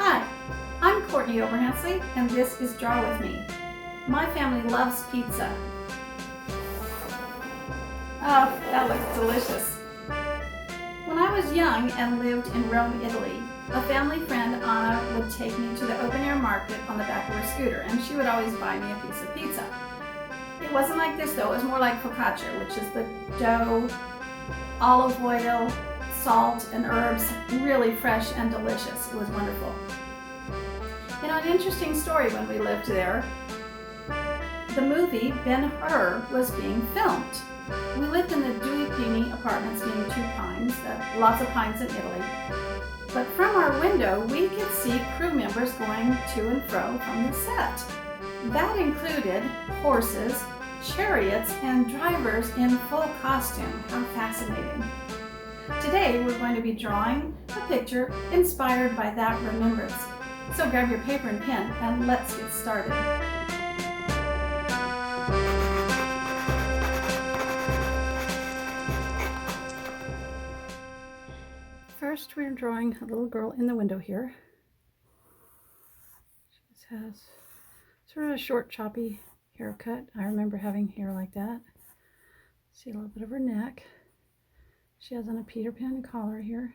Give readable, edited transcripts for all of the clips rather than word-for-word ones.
Hi, I'm Courtney Oberhansley, and this is Draw With Me. My family loves pizza. Oh, that looks delicious. When I was young and lived in Rome, Italy, a family friend, Anna, would take me to the open-air market on the back of her scooter, and she would always buy me a piece of pizza. It wasn't like this though, it was more like focaccia, which is the dough, olive oil, salt, and herbs, really fresh and delicious. It was wonderful. You know, an interesting story when we lived there, the movie Ben-Hur was being filmed. We lived in the Due Pini apartments, meaning two pines, lots of pines in Italy. But from our window, we could see crew members going to and fro from the set. That included horses, chariots, and drivers in full costume. How fascinating. Today, we're going to be drawing a picture inspired by that remembrance. So grab your paper and pen and let's get started. First, we're drawing a little girl in the window here. She has sort of a short, choppy haircut. I remember having hair like that. See a little bit of her neck. She has on a Peter Pan collar here.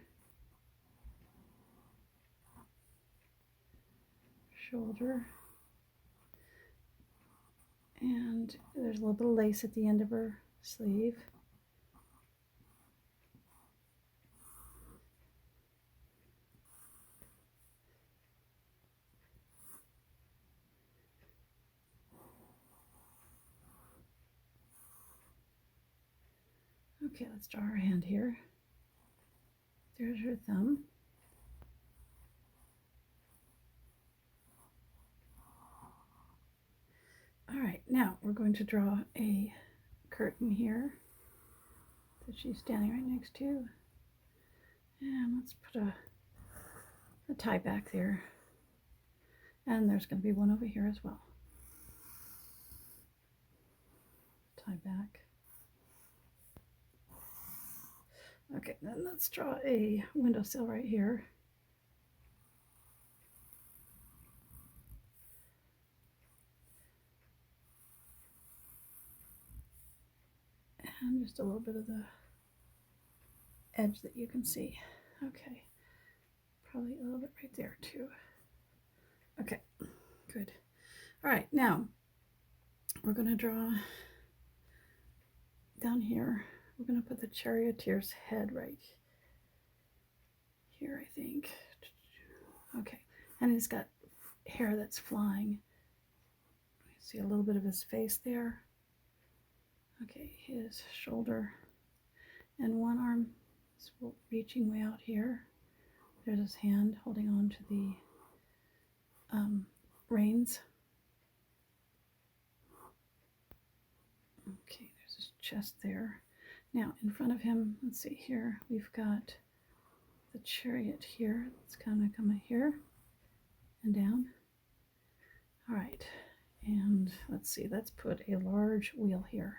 Shoulder. And there's a little bit of lace at the end of her sleeve. Okay, let's draw her hand here. There's her thumb. All right, now we're going to draw a curtain here that she's standing right next to. And let's put a tie back there. And there's going to be one over here as well. Tie back. Okay, then let's draw a windowsill right here. And just a little bit of the edge that you can see. Okay, probably a little bit right there too. Okay, good. All right, now we're going to draw down here. We're going to put the charioteer's head right here, I think. Okay, and he's got hair that's flying. See a little bit of his face there. Okay, his shoulder and one arm is reaching way out here. There's his hand holding on to the reins. Okay, there's his chest there. Now, in front of him, let's see here, we've got the chariot here. It's kind of coming here and down. All right, and let's see, let's put a large wheel here.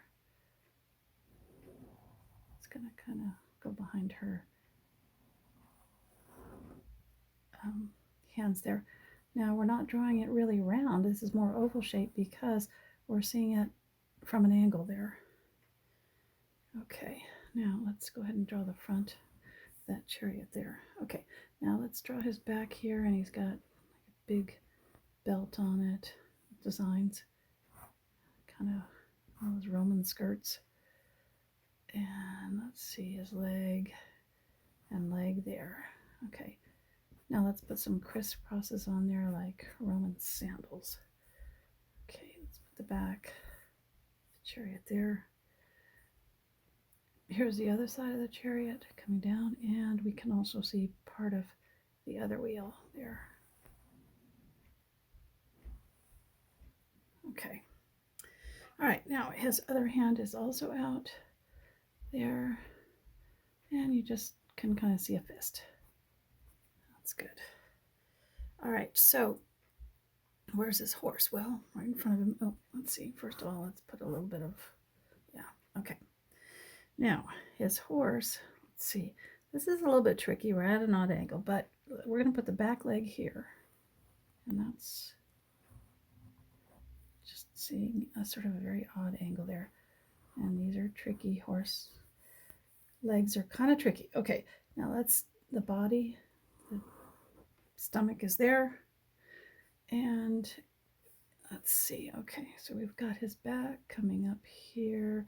It's going to kind of go behind her hands there. Now, we're not drawing it really round. This is more oval shape because we're seeing it from an angle there. Okay, now let's go ahead and draw the front of that chariot there. Okay, now let's draw his back here, and he's got like a big belt on it, designs, kind of those Roman skirts. And let's see his leg and leg there. Okay, now let's put some crisscrosses on there like Roman sandals. Okay, let's put the back, the chariot there. Here's the other side of the chariot coming down, and we can also see part of the other wheel there. Okay. All right, now his other hand is also out there, and you just can kind of see a fist. That's good. All right, so where's his horse? Well, right in front of him. Oh, let's see. First of all, let's put a little bit of, yeah, okay. Now, his horse, let's see. This is a little bit tricky. We're at an odd angle, but we're going to put the back leg here. And that's just seeing a sort of a very odd angle there. And these are tricky. Horse legs are kind of tricky. Okay, now that's the body. The stomach is there. And let's see. Okay, so we've got his back coming up here.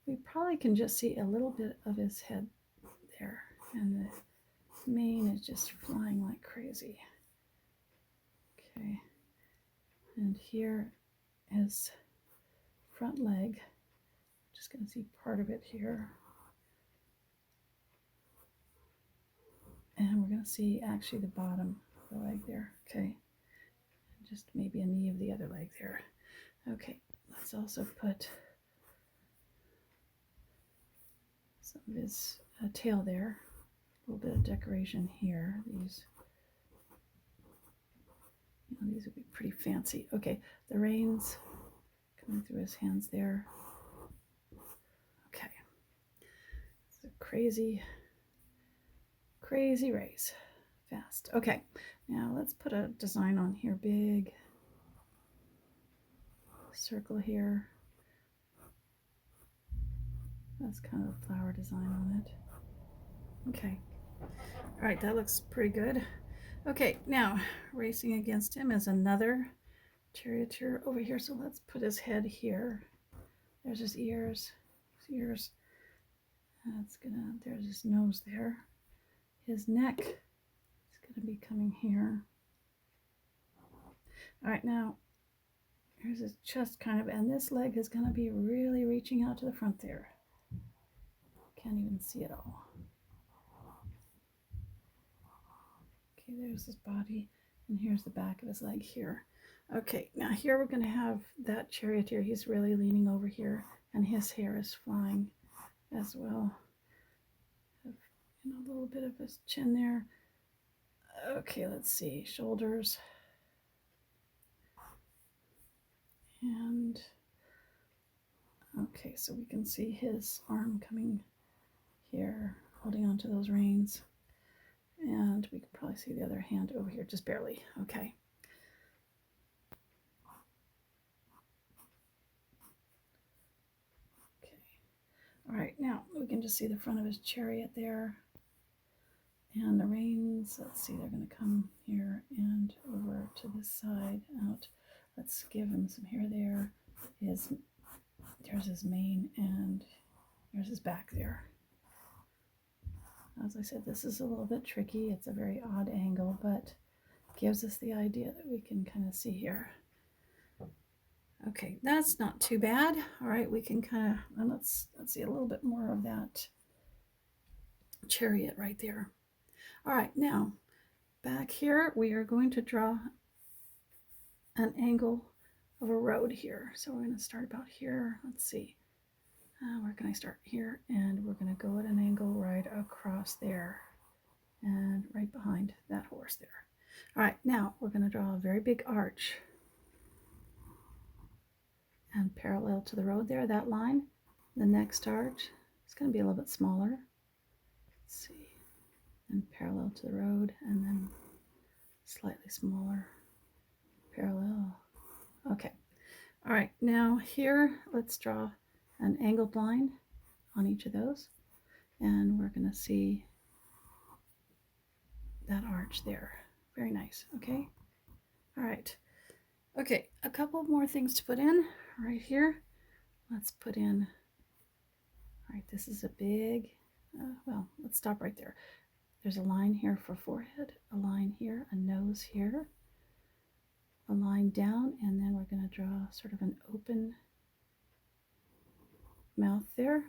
We probably can just see a little bit of his head there. And the mane is just flying like crazy. Okay, and here is front leg. Just going to see part of it here. And we're going to see actually the bottom of the leg there. Okay, just maybe a knee of the other leg there. Okay, let's also put some of his tail there. A little bit of decoration here. These would be pretty fancy. Okay, the reins coming through his hands there. Okay, it's a crazy race. Fast. Okay, now let's put a design on here. Big circle here. That's kind of a flower design on it. Okay. All right, that looks pretty good. Okay, now racing against him is another charioteer over here. So let's put his head here. There's his ears. There's his nose there. His neck is gonna be coming here. All right, now here's his chest kind of, and this leg is gonna be really reaching out to the front there. Can't even see it all. Okay, there's his body, and here's the back of his leg here. Okay, now here we're going to have that charioteer. He's really leaning over here, and his hair is flying as well. A little bit of his chin there. Okay, let's see, shoulders. And okay, so we can see his arm coming here, holding onto those reins. And we can probably see the other hand over here, just barely. Okay. Okay. All right, now we can just see the front of his chariot there. And the reins, let's see, they're going to come here and over to this side, out. Let's give him some hair there. There's his mane, and there's his back there. As I said, this is a little bit tricky. It's a very odd angle, but gives us the idea that we can kind of see here. Okay, that's not too bad. All right, we can kind of, let's see a little bit more of that chariot right there. All right, now back here, we are going to draw an angle of a road here. So we're going to start about here. Let's see. Where can I start? Here, and we're going to go at an angle right across there and right behind that horse there. All right, now we're going to draw a very big arch and parallel to the road there, that line. The next arch is going to be a little bit smaller. Let's see. And parallel to the road, and then slightly smaller, parallel. Okay. All right, now here, let's draw an angled line on each of those, and we're going to see that arch there. Very nice. Okay. All right. Okay, a couple more things to put in right here. Let's put in, all right, this is a big, well, let's stop right there. There's a line here for forehead, a line here, a nose here, a line down, and then we're going to draw sort of an open mouth there.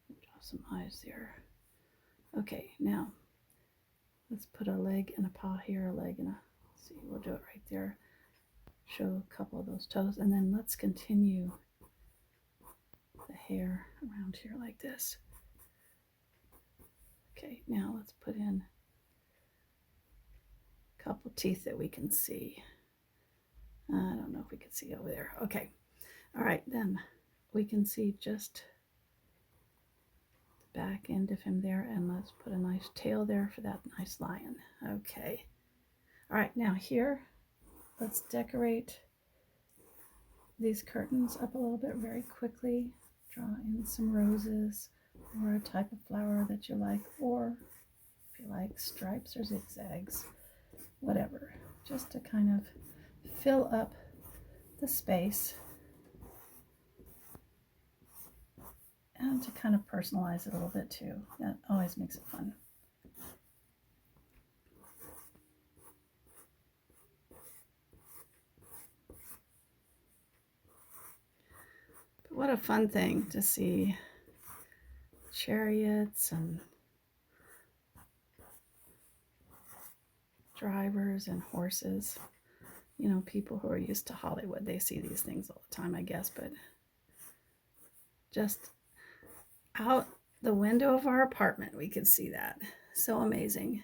Draw some eyes there. Okay, now let's put a leg and a paw here, a leg and a, let's see, we'll do it right there. Show a couple of those toes, and then let's continue the hair around here like this. Okay, now let's put in a couple teeth that we can see. I don't know if we can see over there. Okay, all right, then we can see just the back end of him there, and let's put a nice tail there for that nice lion. Okay, All right, now here, let's decorate these curtains up a little bit very quickly. Draw in some roses or a type of flower that you like, or if you like stripes or zigzags, whatever, just to kind of fill up the space and to kind of personalize it a little bit too. That always makes it fun. But what a fun thing to see chariots and drivers and horses. You know, people who are used to Hollywood, they see these things all the time, I guess, but just out the window of our apartment, we could see that. So amazing.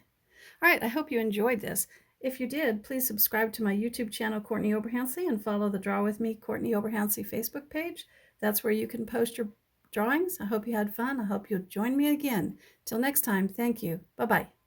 All right, I hope you enjoyed this. If you did, please subscribe to my YouTube channel, Courtney Oberhansley, and follow the Draw With Me Courtney Oberhansley Facebook page. That's where you can post your drawings. I hope you had fun. I hope you'll join me again. Till next time, thank you. Bye-bye.